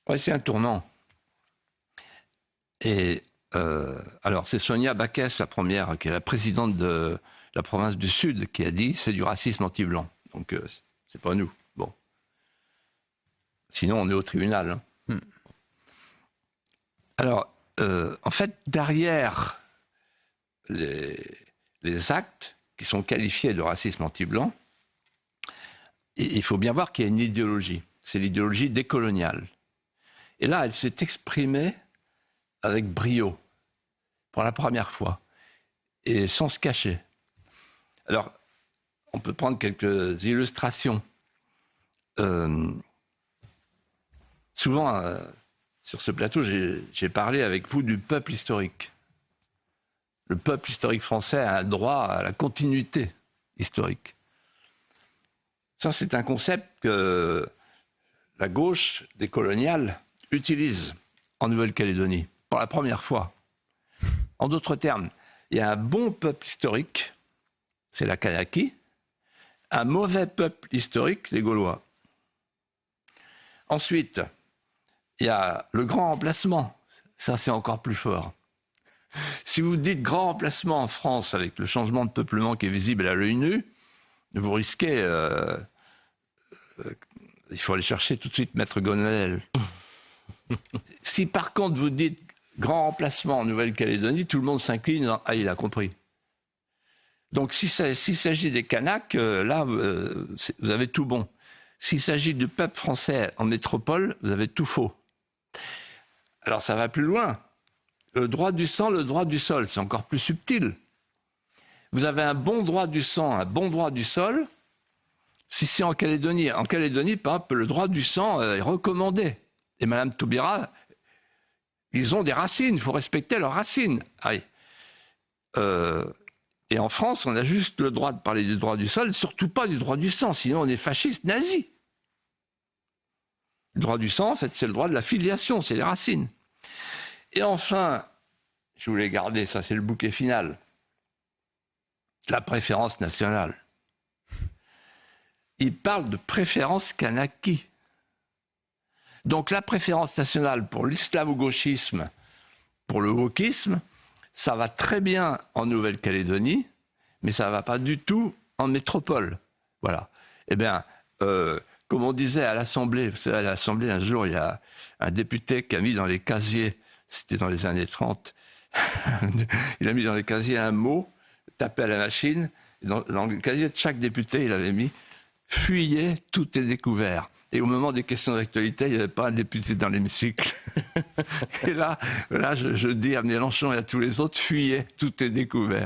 Ouais, c'est un tournant. Et alors, c'est Sonia Backès, la première, qui est la présidente de la province du Sud, qui a dit c'est du racisme anti-blanc. Donc, c'est pas nous. Bon. Sinon, on est au tribunal. Hein. Alors, en fait, derrière les actes qui sont qualifiés de racisme anti-blanc, il faut bien voir qu'il y a une idéologie. C'est l'idéologie décoloniale. Et là, elle s'est exprimée avec brio, pour la première fois, et sans se cacher. Alors, on peut prendre quelques illustrations. Souvent, sur ce plateau, j'ai parlé avec vous du peuple historique. Le peuple historique français a un droit à la continuité historique. Ça, c'est un concept que la gauche décoloniale utilise en Nouvelle-Calédonie, pour la première fois. En d'autres termes, il y a un bon peuple historique, c'est la Kanaki, un mauvais peuple historique, les Gaulois. Ensuite, il y a le grand remplacement, ça c'est encore plus fort. Si vous dites grand remplacement en France avec le changement de peuplement qui est visible à l'œil nu, vous risquez... il faut aller chercher tout de suite Maître Gonel. Si par contre vous dites grand remplacement en Nouvelle-Calédonie, tout le monde s'incline. Ah, il a compris. Donc s'il s'agit des Kanaks, là, vous avez tout bon. S'il s'agit du peuple français en métropole, vous avez tout faux. Alors ça va plus loin. Le droit du sang, le droit du sol, c'est encore plus subtil. Vous avez un bon droit du sang, un bon droit du sol. Si c'est en Calédonie, par exemple, le droit du sang est recommandé. Et Mme Taubira, ils ont des racines, il faut respecter leurs racines. Allez. Et en France, on a juste le droit de parler du droit du sol, surtout pas du droit du sang, sinon on est fasciste nazi. Le droit du sang, en fait, c'est le droit de la filiation, c'est les racines. Et enfin, je voulais garder, ça c'est le bouquet final, la préférence nationale. Il parle de préférence kanaki. Donc la préférence nationale pour l'islamo-gauchisme, pour le wokisme, ça va très bien en Nouvelle-Calédonie, mais ça ne va pas du tout en métropole. Voilà. Eh bien, comme on disait à l'Assemblée, vous savez, à l'Assemblée, un jour, il y a un député qui a mis dans les casiers, c'était dans les années 30, il a mis dans les casiers un mot, tapé à la machine, et dans le casier de chaque député, il avait mis « Fuyez, tout est découvert ». Et au moment des questions d'actualité, il n'y avait pas un député dans l'hémicycle. Et là je dis à Mélenchon et à tous les autres, fuyez, tout est découvert.